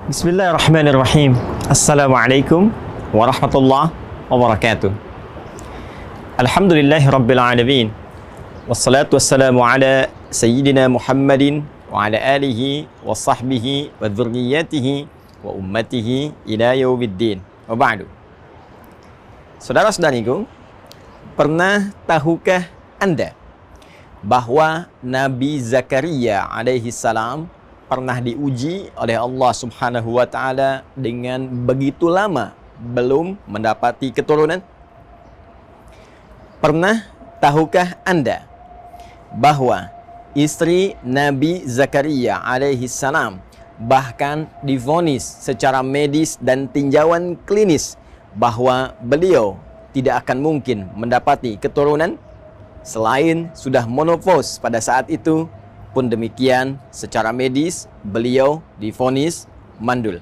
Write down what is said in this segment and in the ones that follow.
Bismillahirrahmanirrahim. Assalamualaikum warahmatullahi wabarakatuh. Alhamdulillahi rabbil alamin. Wassalatu wassalamu ala sayyidina Muhammadin wa ala alihi wa sahbihi wa dzurriyyatihi wa ummatihi ila yaumiddin. Wa ba'du. Saudara-saudariku, pernah tahukah Anda bahwa Nabi Zakaria alaihi salam pernah diuji oleh Allah Subhanahu wa taala dengan begitu lama belum mendapati keturunan? Pernah tahukah Anda bahwa istri Nabi Zakaria alaihi salam bahkan divonis secara medis dan tinjauan klinis bahwa beliau tidak akan mungkin mendapati keturunan selain sudah menopause pada saat itu? Pun demikian, secara medis beliau divonis mandul.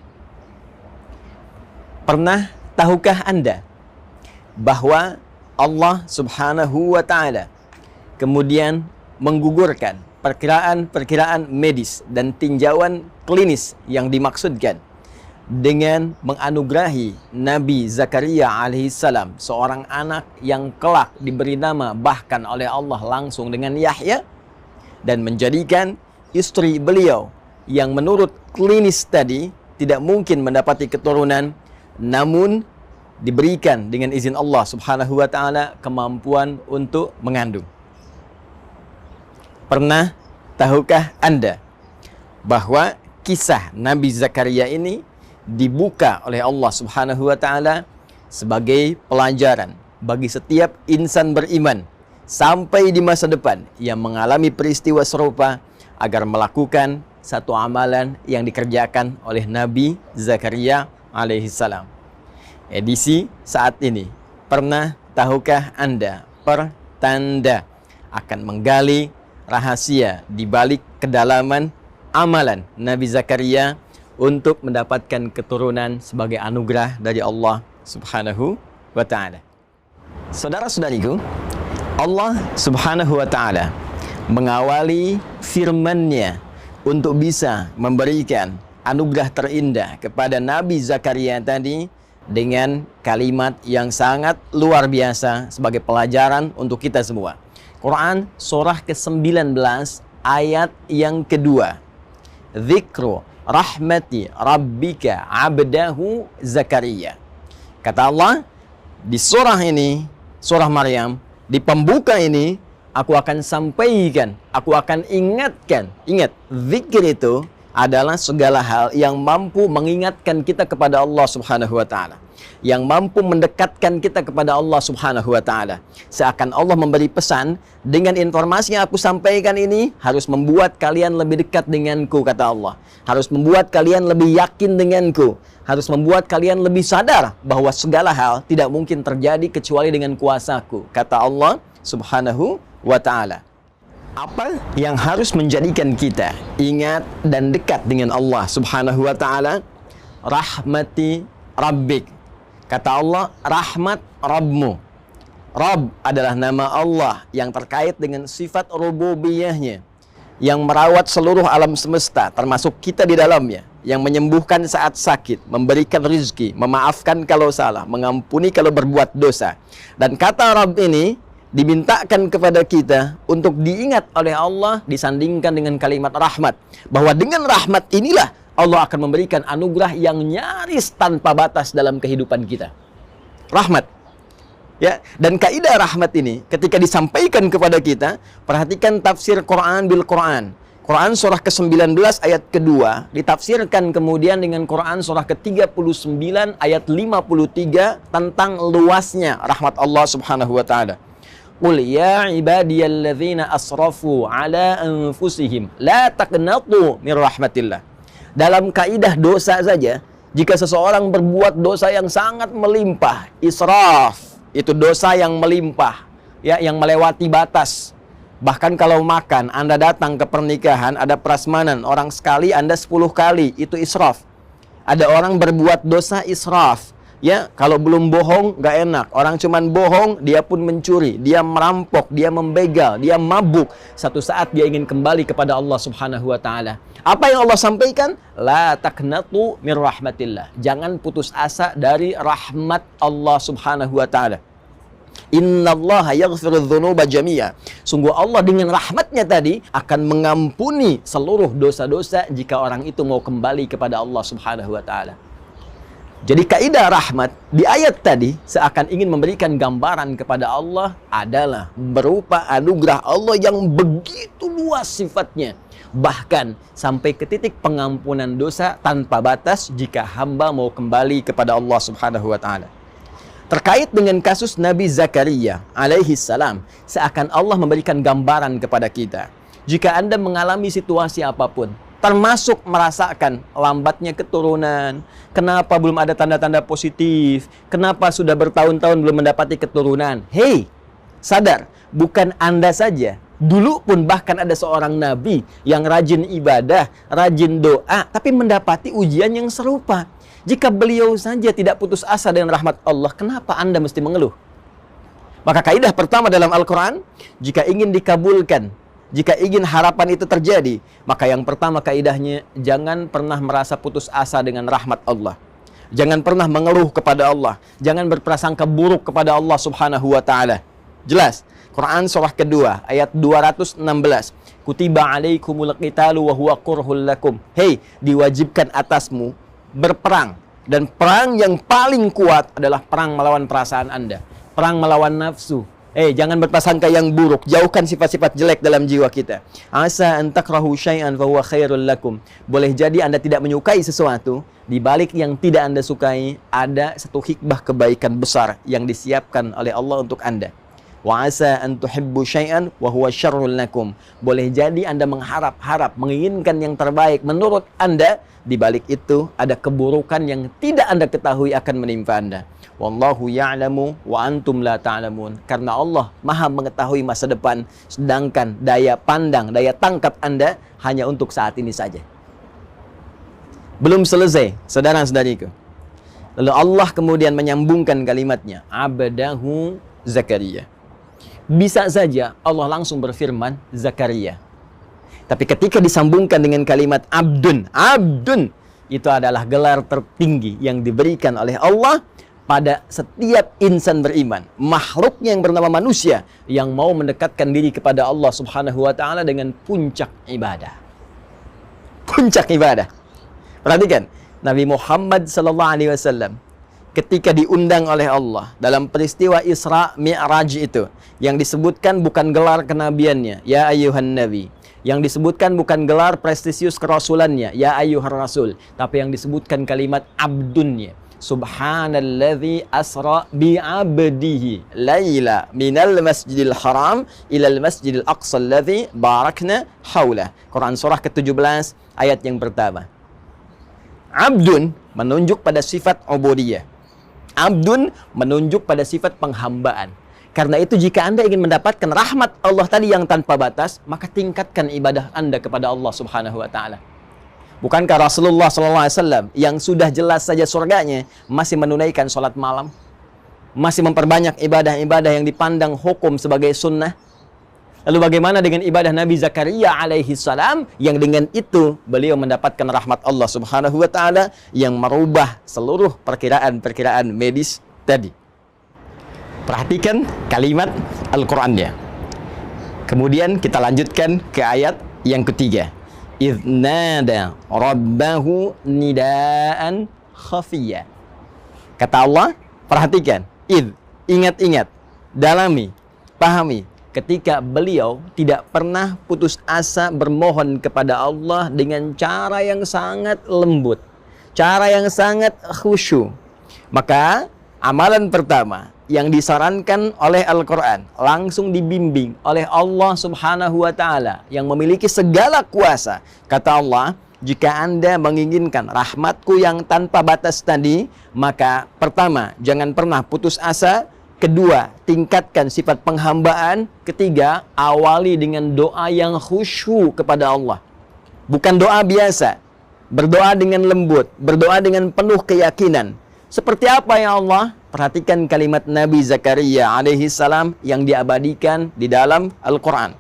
Pernah tahukah Anda bahwa Allah Subhanahu wa taala kemudian menggugurkan perkiraan-perkiraan medis dan tinjauan klinis yang dimaksudkan dengan menganugerahi Nabi Zakaria alaihissalam, seorang anak yang kelak diberi nama bahkan oleh Allah langsung dengan Yahya, dan menjadikan istri beliau yang menurut klinis tadi tidak mungkin mendapati keturunan, namun diberikan dengan izin Allah Subhanahu wa taala kemampuan untuk mengandung. Pernah tahukah Anda bahwa kisah Nabi Zakaria ini dibuka oleh Allah Subhanahu wa taala sebagai pelajaran bagi setiap insan beriman sampai di masa depan yang mengalami peristiwa serupa agar melakukan satu amalan yang dikerjakan oleh Nabi Zakaria alaihissalam. Edisi saat ini, pernah tahukah Anda pertanda akan menggali rahasia di balik kedalaman amalan Nabi Zakaria untuk mendapatkan keturunan sebagai anugerah dari Allah Subhanahu wa taala. Saudara-saudariku, Allah Subhanahu wa taala mengawali firman-Nya untuk bisa memberikan anugerah terindah kepada Nabi Zakaria tadi dengan kalimat yang sangat luar biasa sebagai pelajaran untuk kita semua. Quran surah ke-19 ayat yang kedua. Dzikru rahmati rabbika abdahu Zakaria. Kata Allah di surah ini, surah Maryam, di pembuka ini, aku akan sampaikan, aku akan ingatkan. Ingat, zikir itu adalah segala hal yang mampu mengingatkan kita kepada Allah Subhanahu wa taala, yang mampu mendekatkan kita kepada Allah Subhanahu wa taala. Seakan Allah memberi pesan, dengan informasi yang aku sampaikan ini harus membuat kalian lebih dekat denganku, kata Allah. Harus membuat kalian lebih yakin denganku. Harus membuat kalian lebih sadar bahwa segala hal tidak mungkin terjadi kecuali dengan kuasaku, kata Allah Subhanahu wa ta'ala. Apa yang harus menjadikan kita ingat dan dekat dengan Allah Subhanahu wa ta'ala? Rahmati Rabbik. Kata Allah, rahmat Rabbmu. Rabb adalah nama Allah yang terkait dengan sifat rububiyahnya, yang merawat seluruh alam semesta termasuk kita di dalamnya, yang menyembuhkan saat sakit, memberikan rezeki, memaafkan kalau salah, mengampuni kalau berbuat dosa. Dan kata Rabb ini dimintakan kepada kita untuk diingat oleh Allah disandingkan dengan kalimat rahmat, bahwa dengan rahmat inilah Allah akan memberikan anugerah yang nyaris tanpa batas dalam kehidupan kita. Rahmat. Ya, dan kaidah rahmat ini ketika disampaikan kepada kita, perhatikan tafsir Quran bil Quran. Quran surah ke-19 ayat kedua ditafsirkan kemudian dengan Quran surah ke-39 ayat 53 tentang luasnya rahmat Allah Subhanahu wa taala. Qul ya ibadiyalladzina asrafu ala anfusihim la taqnatu min rahmatillah. Dalam kaidah dosa saja, jika seseorang berbuat dosa yang sangat melimpah, israf, itu dosa yang melimpah, ya, yang melewati batas. Bahkan kalau makan, Anda datang ke pernikahan, ada prasmanan, orang sekali, Anda 10 kali, itu israf. Ada orang berbuat dosa israf, Ya, kalau belum bohong nggak enak. Orang cuman bohong, dia pun mencuri, dia merampok, dia membegal, dia mabuk. Satu saat dia ingin kembali kepada Allah Subhanahu wa taala. Apa yang Allah sampaikan? La taqnatu mir rahmatillah. Jangan putus asa dari rahmat Allah Subhanahu wa taala. Innallaha yaghfiru dzunuba jami'a. Sungguh Allah dengan rahmatnya tadi akan mengampuni seluruh dosa-dosa jika orang itu mau kembali kepada Allah Subhanahu wa taala. Jadi kaidah rahmat di ayat tadi seakan ingin memberikan gambaran kepada Allah adalah berupa anugerah Allah yang begitu luas sifatnya. Bahkan sampai ke titik pengampunan dosa tanpa batas jika hamba mau kembali kepada Allah Subhanahu wa taala. Terkait dengan kasus Nabi Zakaria alaihi salam, seakan Allah memberikan gambaran kepada kita. Jika Anda mengalami situasi apapun, termasuk merasakan lambatnya keturunan, kenapa belum ada tanda-tanda positif, kenapa sudah bertahun-tahun belum mendapati keturunan. Hei, sadar, bukan Anda saja. Dulu pun bahkan ada seorang nabi yang rajin ibadah, rajin doa, tapi mendapati ujian yang serupa. Jika beliau saja tidak putus asa dengan rahmat Allah, kenapa Anda mesti mengeluh? Maka kaidah pertama dalam Al-Quran, jika ingin dikabulkan, jika ingin harapan itu terjadi, maka yang pertama kaidahnya, jangan pernah merasa putus asa dengan rahmat Allah. Jangan pernah mengeluh kepada Allah. Jangan berprasangka buruk kepada Allah Subhanahu wa ta'ala. Jelas, Quran surah kedua, ayat 216. Kutiba alaikumul qitalu wa huwa kurhul lakum. Hei, diwajibkan atasmu berperang. Dan perang yang paling kuat adalah perang melawan perasaan Anda. Perang melawan nafsu. Jangan berprasangka yang buruk. Jauhkan sifat-sifat jelek dalam jiwa kita. Asa an takrahu syai'an fa huwa khairul lakum. Boleh jadi Anda tidak menyukai sesuatu, di balik yang tidak Anda sukai ada satu hikmah kebaikan besar yang disiapkan oleh Allah untuk Anda. Wa asa an tuhibbu syai'an wa huwa syarrul lakum. Boleh jadi Anda mengharap-harap, menginginkan yang terbaik menurut Anda, di balik itu ada keburukan yang tidak Anda ketahui akan menimpa Anda. Wallahu ya'lamu wa antum la ta'lamun. Karena Allah Maha mengetahui masa depan, sedangkan daya pandang, daya tangkap Anda hanya untuk saat ini saja. Belum selesai, saudara-saudariku. Lalu Allah kemudian menyambungkan kalimatnya, abdahu Zakaria. Bisa saja Allah langsung berfirman Zakaria. Tapi ketika disambungkan dengan kalimat abdun, abdun itu adalah gelar tertinggi yang diberikan oleh Allah pada setiap insan beriman, makhluknya yang bernama manusia yang mau mendekatkan diri kepada Allah Subhanahu wa taala dengan puncak ibadah. Puncak ibadah. Perhatikan, Nabi Muhammad sallallahu alaihi wasallam ketika diundang oleh Allah dalam peristiwa Isra Mi'raj itu, yang disebutkan bukan gelar kenabiannya, ya ayyuhan nabi. Yang disebutkan bukan gelar prestisius kerasulannya, ya ayyuhar rasul, tapi yang disebutkan kalimat abdunnya. Subhanalladzi asra bi'abdihi laila minal masjidil haram ilal masjidil aqsa alladzi barakna haulah. Quran surah ke-17 ayat yang pertama. Abdun menunjuk pada sifat ubudiyah. Abdun menunjuk pada sifat penghambaan. Karena itu jika Anda ingin mendapatkan rahmat Allah tadi yang tanpa batas, maka tingkatkan ibadah Anda kepada Allah Subhanahu wa taala. Bukankah Rasulullah SAW yang sudah jelas saja surganya masih menunaikan sholat malam, masih memperbanyak ibadah-ibadah yang dipandang hukum sebagai sunnah? Lalu bagaimana dengan ibadah Nabi Zakaria alaihi salam yang dengan itu beliau mendapatkan rahmat Allah Subhanahu wa taala yang merubah seluruh perkiraan-perkiraan medis tadi. Perhatikan kalimat Al-Qur'annya. Kemudian kita lanjutkan ke ayat yang ketiga. Idh nada rabbahu nidaan khafiyya. Kata Allah, perhatikan, ingat-ingat, dalami, pahami. Ketika beliau tidak pernah putus asa bermohon kepada Allah dengan cara yang sangat lembut, cara yang sangat khusyuk. Maka amalan pertama yang disarankan oleh Al-Quran, langsung dibimbing oleh Allah Subhanahu wa ta'ala yang memiliki segala kuasa. Kata Allah, jika Anda menginginkan rahmatku yang tanpa batas tadi, maka pertama, jangan pernah putus asa. Kedua, tingkatkan sifat penghambaan. Ketiga, awali dengan doa yang khusyuk kepada Allah. Bukan doa biasa. Berdoa dengan lembut, berdoa dengan penuh keyakinan. Seperti apa ya Allah? Perhatikan kalimat Nabi Zakaria alaihi salam yang diabadikan di dalam Al-Quran.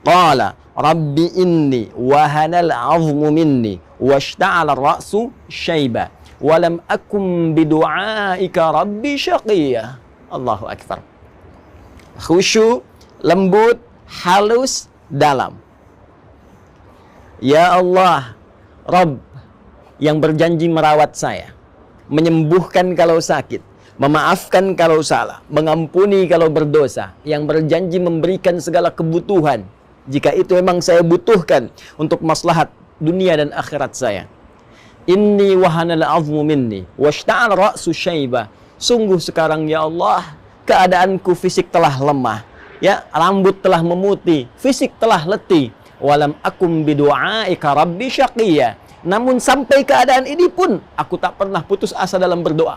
Qala Rabbi inni wahanal azmu minni washta'ala ar-ra'su syaiba walam akum bidu'aika rabbi syaqiyya. Allahu Akbar. Khusyuk, lembut, halus, dalam. Ya Allah, Rabb yang berjanji merawat saya, menyembuhkan kalau sakit, memaafkan kalau salah, mengampuni kalau berdosa, yang berjanji memberikan segala kebutuhan jika itu memang saya butuhkan untuk maslahat dunia dan akhirat saya. Inni wahanal azmu minni washta'al ra'su syaiba. Sungguh sekarang ya Allah, keadaanku fisik telah lemah, ya, rambut telah memutih, fisik telah letih. Walam akum bidu'aika rabbi syaqiyya. Namun sampai keadaan ini pun aku tak pernah putus asa dalam berdoa.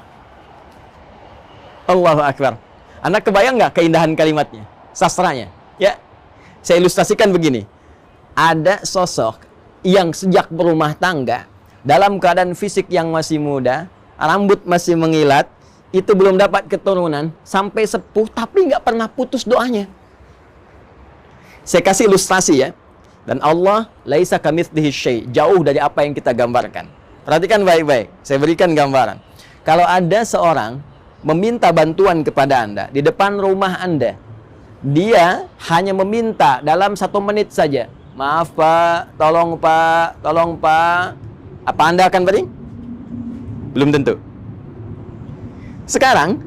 Allahu Akbar. Anda kebayang nggak keindahan kalimatnya, sastranya? Ya, saya ilustrasikan begini. Ada sosok yang sejak berumah tangga dalam keadaan fisik yang masih muda, rambut masih mengilat, itu belum dapat keturunan, sampai sepuh tapi nggak pernah putus doanya. Saya kasih ilustrasi ya. Dan Allah laisa kamitslihi syai', jauh dari apa yang kita gambarkan. Perhatikan baik-baik, saya berikan gambaran. Kalau ada seorang meminta bantuan kepada Anda di depan rumah Anda, dia hanya meminta dalam 1 menit saja. Maaf Pak, tolong Pak, tolong Pak. Apa Anda akan beri? Belum tentu. Sekarang,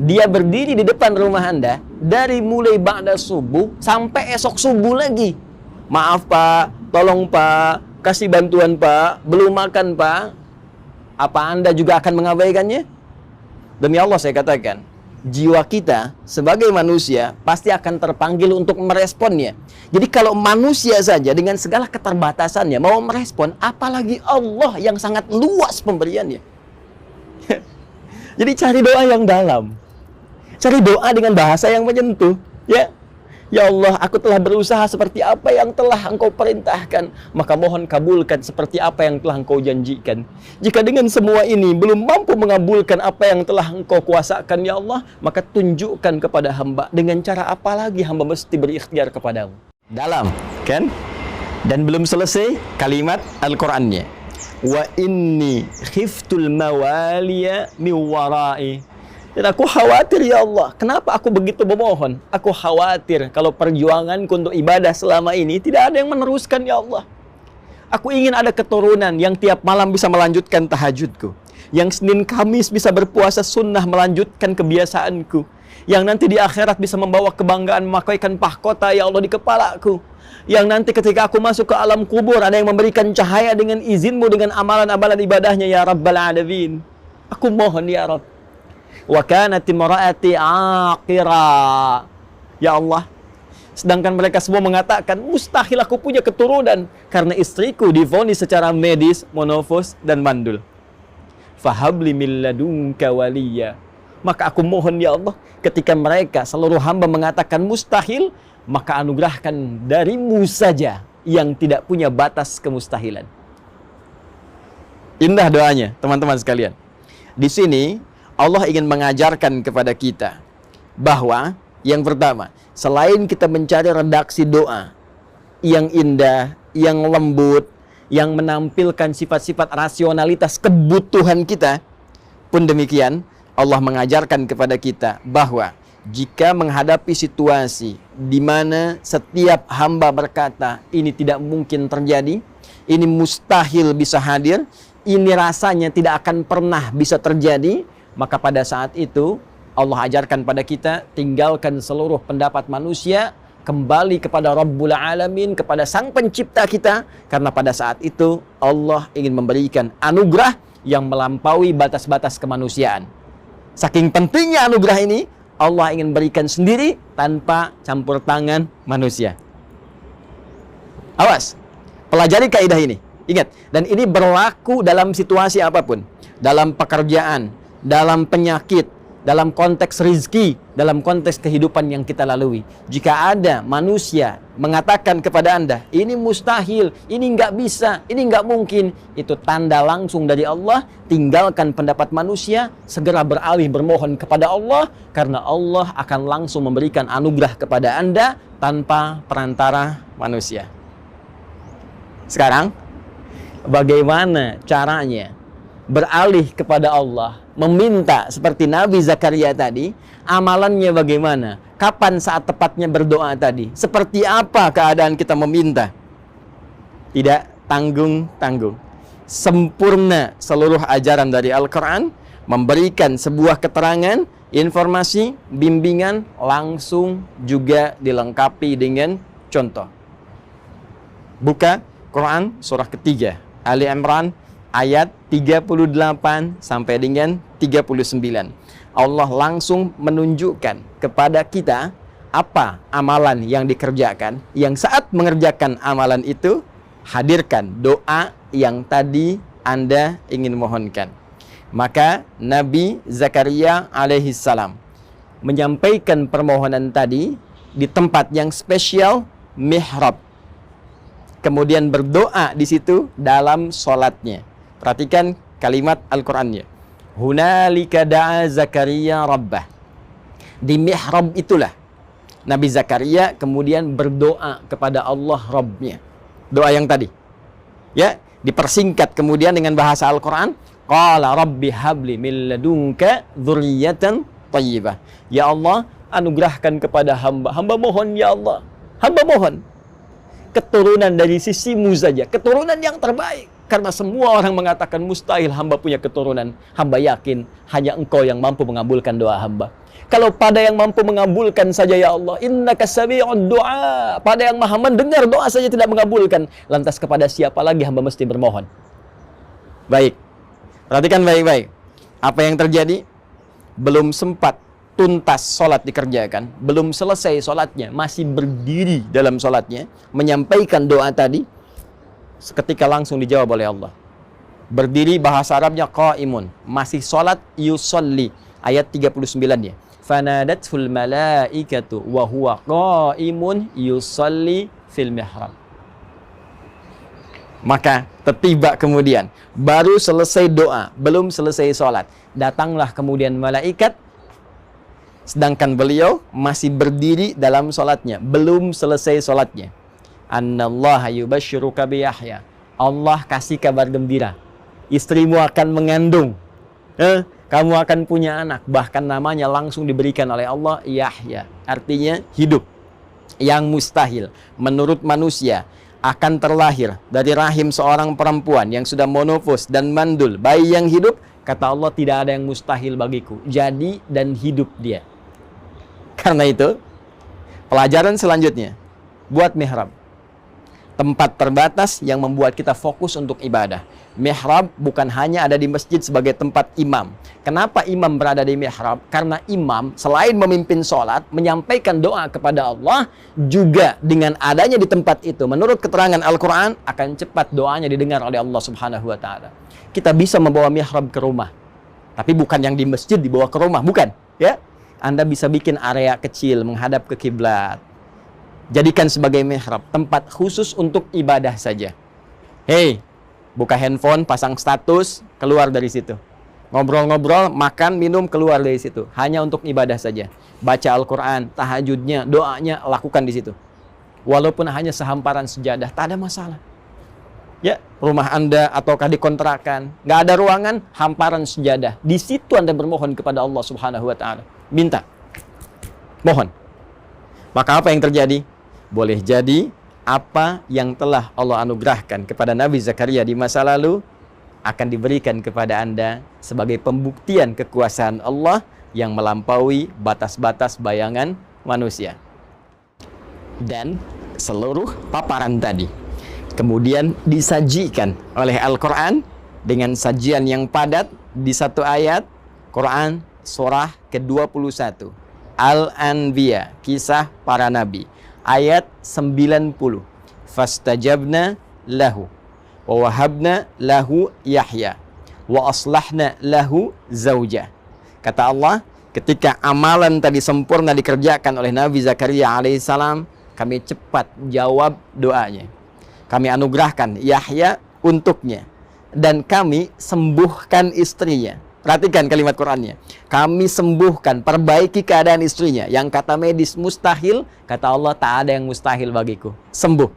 dia berdiri di depan rumah Anda dari mulai ba'da subuh sampai esok subuh lagi. Maaf Pak, tolong Pak, kasih bantuan Pak, belum makan Pak. Apa Anda juga akan mengabaikannya? Demi Allah saya katakan, jiwa kita sebagai manusia pasti akan terpanggil untuk meresponnya. Jadi kalau manusia saja dengan segala keterbatasannya mau merespon, apalagi Allah yang sangat luas pemberiannya. Jadi cari doa yang dalam. Cari doa dengan bahasa yang menyentuh, ya. Ya Allah, aku telah berusaha seperti apa yang telah Engkau perintahkan, maka mohon kabulkan seperti apa yang telah Engkau janjikan. Jika dengan semua ini belum mampu mengabulkan apa yang telah Engkau kuasakan, ya Allah, maka tunjukkan kepada hamba dengan cara apa lagi hamba mesti berikhtiar kepadamu. Dalam, kan? Dan belum selesai kalimat Al-Qur'annya. Wa inni khiftul mawaliya min wara'i. Dan aku khawatir ya Allah, kenapa aku begitu memohon? Aku khawatir kalau perjuanganku untuk ibadah selama ini tidak ada yang meneruskan ya Allah. Aku ingin ada keturunan yang tiap malam bisa melanjutkan tahajudku, yang Senin Kamis bisa berpuasa sunnah melanjutkan kebiasaanku, yang nanti di akhirat bisa membawa kebanggaan memakaikan mahkota ya Allah di kepalaku, yang nanti ketika aku masuk ke alam kubur ada yang memberikan cahaya dengan izinmu dengan amalan-amalan ibadahnya ya Rabbal Alamin. Aku mohon ya Rabb. Wa kanat imraati aqira. Ya Allah, sedangkan mereka semua mengatakan mustahil aku punya keturunan karena istriku divonis secara medis monofos dan mandul. Fahabli min ladunka waliya. Maka aku mohon ya Allah, ketika mereka seluruh hamba mengatakan mustahil, maka anugerahkan darimu saja yang tidak punya batas kemustahilan. Indah doanya, teman-teman sekalian. Di sini Allah ingin mengajarkan kepada kita bahwa yang pertama, selain kita mencari redaksi doa yang indah, yang lembut, yang menampilkan sifat-sifat rasionalitas kebutuhan kita, pun demikian Allah mengajarkan kepada kita bahwa jika menghadapi situasi di mana setiap hamba berkata ini tidak mungkin terjadi, ini mustahil bisa hadir, ini rasanya tidak akan pernah bisa terjadi, maka pada saat itu Allah ajarkan pada kita, tinggalkan seluruh pendapat manusia, kembali kepada Rabbul Alamin, kepada Sang Pencipta kita, karena pada saat itu Allah ingin memberikan anugerah yang melampaui batas-batas kemanusiaan. Saking pentingnya anugerah ini, Allah ingin berikan sendiri tanpa campur tangan manusia. Awas, pelajari kaidah ini. Ingat, dan ini berlaku dalam situasi apapun, dalam pekerjaan, dalam penyakit, dalam konteks rizki, dalam konteks kehidupan yang kita lalui. Jika ada manusia mengatakan kepada Anda, ini mustahil, ini nggak bisa, ini nggak mungkin, itu tanda langsung dari Allah. Tinggalkan pendapat manusia, segera beralih bermohon kepada Allah, karena Allah akan langsung memberikan anugerah kepada Anda tanpa perantara manusia. Sekarang, bagaimana caranya beralih kepada Allah, meminta seperti Nabi Zakaria tadi? Amalannya bagaimana? Kapan saat tepatnya berdoa tadi? Seperti apa keadaan kita meminta? Tidak tanggung-tanggung. Sempurna seluruh ajaran dari Al-Quran, memberikan sebuah keterangan, informasi, bimbingan, langsung juga dilengkapi dengan contoh. Buka Quran surah ketiga, Ali Imran ayat 38 sampai dengan 39. Allah langsung menunjukkan kepada kita apa amalan yang dikerjakan. Yang saat mengerjakan amalan itu, hadirkan doa yang tadi Anda ingin mohonkan. Maka Nabi Zakaria alaihissalam menyampaikan permohonan tadi di tempat yang spesial, mihrab. Kemudian berdoa di situ dalam sholatnya. Perhatikan kalimat Al-Qur'annya. Hunalika da'a Zakaria rabbah. Di mihrab itulah Nabi Zakaria kemudian berdoa kepada Allah Rabbnya. Doa yang tadi. Ya, dipersingkat kemudian dengan bahasa Al-Qur'an. Qala rabbi habli min ladunka dzurriyyatan thayyibah. Ya Allah, anugerahkan kepada hamba. Hamba mohon ya Allah. Hamba mohon keturunan dari sisimu saja, keturunan yang terbaik. Karena semua orang mengatakan mustahil hamba punya keturunan. Hamba yakin hanya Engkau yang mampu mengabulkan doa hamba. Kalau pada yang mampu mengabulkan saja ya Allah, innaka sami'ud du'a, pada yang maha mendengar doa saja tidak mengabulkan, lantas kepada siapa lagi hamba mesti bermohon? Baik, perhatikan baik-baik. Apa yang terjadi? Belum sempat tuntas sholat dikerjakan, belum selesai sholatnya, masih berdiri dalam sholatnya, menyampaikan doa tadi, seketika langsung dijawab oleh Allah. Berdiri bahasa Arabnya qaimun, masih sholat, yusolli, ayat 39-nya. Fanadatul malaikatu wa huwa qaimun yusolli fil mihrab. Maka tertiba kemudian, baru selesai doa, belum selesai sholat, datanglah kemudian malaikat, sedangkan beliau masih berdiri dalam sholatnya, belum selesai sholatnya. Annallaha yubashshiruka bi Yahya. Allah kasih kabar gembira. Istrimu akan mengandung. Kamu akan punya anak. Bahkan namanya langsung diberikan oleh Allah Yahya. Artinya hidup. Yang mustahil menurut manusia akan terlahir dari rahim seorang perempuan yang sudah monofos dan mandul. Bayi yang hidup, kata Allah, tidak ada yang mustahil bagiku. Jadi dan hidup dia. Karena itu, pelajaran selanjutnya, buat mihrab. Tempat terbatas yang membuat kita fokus untuk ibadah. Mihrab bukan hanya ada di masjid sebagai tempat imam. Kenapa imam berada di mihrab? Karena imam selain memimpin sholat, menyampaikan doa kepada Allah, juga dengan adanya di tempat itu, menurut keterangan Al-Quran, akan cepat doanya didengar oleh Allah Subhanahu wa Ta'ala. Kita bisa membawa mihrab ke rumah, tapi bukan yang di masjid dibawa ke rumah, bukan. Ya, Anda bisa bikin area kecil menghadap ke kiblat. Jadikan sebagai mihrab, tempat khusus untuk ibadah saja. Hei, buka handphone, pasang status, keluar dari situ. Ngobrol-ngobrol, makan, minum, keluar dari situ. Hanya untuk ibadah saja. Baca Al-Quran, tahajudnya, doanya, lakukan di situ. Walaupun hanya sehamparan sejadah, tak ada masalah. Ya, rumah Anda ataukah di kontrakan, nggak ada ruangan, hamparan sejadah. Di situ Anda bermohon kepada Allah Subhanahu wa Ta'ala. Minta. Mohon. Maka apa yang terjadi? Boleh jadi apa yang telah Allah anugerahkan kepada Nabi Zakaria di masa lalu akan diberikan kepada Anda sebagai pembuktian kekuasaan Allah yang melampaui batas-batas bayangan manusia. Dan seluruh paparan tadi kemudian disajikan oleh Al-Quran dengan sajian yang padat di satu ayat Quran surah ke-21 Al-Anbiya, kisah para nabi, ayat 90. Fastajabna lahu wa wahabna lahu Yahya wa aslahna lahu zawjah. Kata Allah, ketika amalan tadi sempurna dikerjakan oleh Nabi Zakaria alaihissalam, kami cepat jawab doanya. Kami anugerahkan Yahya untuknya, dan kami sembuhkan istrinya. Perhatikan kalimat Qur'annya. Kami sembuhkan, perbaiki keadaan istrinya. Yang kata medis mustahil, kata Allah tak ada yang mustahil bagiku. Sembuh.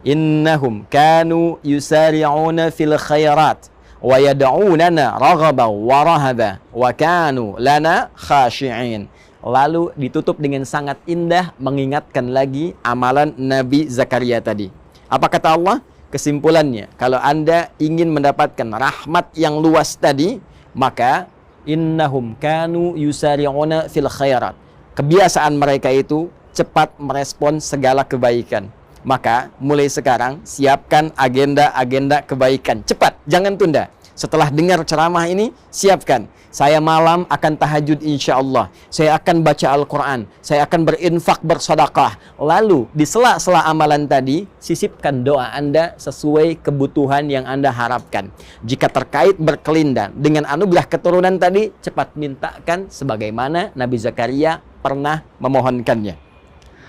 Innahum kanu yusari'una fil khairat wa yad'unana raghaban wa rahaba wa kanu lana khashi'in. Lalu ditutup dengan sangat indah, mengingatkan lagi amalan Nabi Zakaria tadi. Apa kata Allah? Kesimpulannya, kalau Anda ingin mendapatkan rahmat yang luas tadi, maka innahum kanu yusari'una fil khairat. Kebiasaan mereka itu cepat merespon segala kebaikan. Maka mulai sekarang siapkan agenda-agenda kebaikan. Cepat, jangan tunda. Setelah dengar ceramah ini, siapkan. Saya malam akan tahajud insya Allah. Saya akan baca Al-Quran. Saya akan berinfak, bersedekah. Lalu di sela-sela amalan tadi, sisipkan doa Anda sesuai kebutuhan yang Anda harapkan. Jika terkait berkelindan dengan anugerah keturunan tadi, cepat mintakan sebagaimana Nabi Zakaria pernah memohonkannya.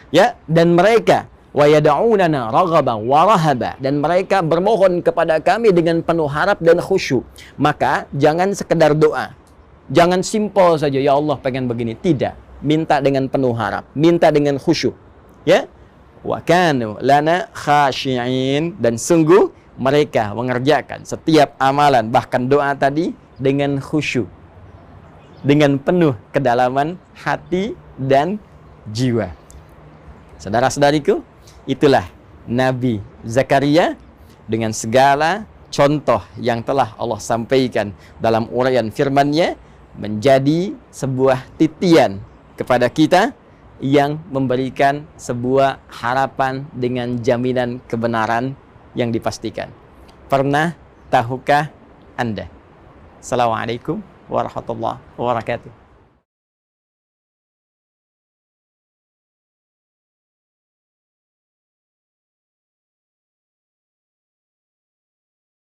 Ya, dan mereka wa yad'unana raghaban wa rahaba, dan mereka bermohon kepada kami dengan penuh harap dan khusyuk. Maka jangan sekedar doa, jangan simpel saja ya Allah pengen begini, tidak. Minta dengan penuh harap, minta dengan khusyuk, ya. Wa kanu lana khashi'in, dan sungguh mereka mengerjakan setiap amalan bahkan doa tadi dengan khusyuk, dengan penuh kedalaman hati dan jiwa. Saudara-saudariku, itulah Nabi Zakaria dengan segala contoh yang telah Allah sampaikan dalam uraian firman-Nya, menjadi sebuah titian kepada kita yang memberikan sebuah harapan dengan jaminan kebenaran yang dipastikan. Pernah tahukah Anda? Assalamualaikum warahmatullahi wabarakatuh.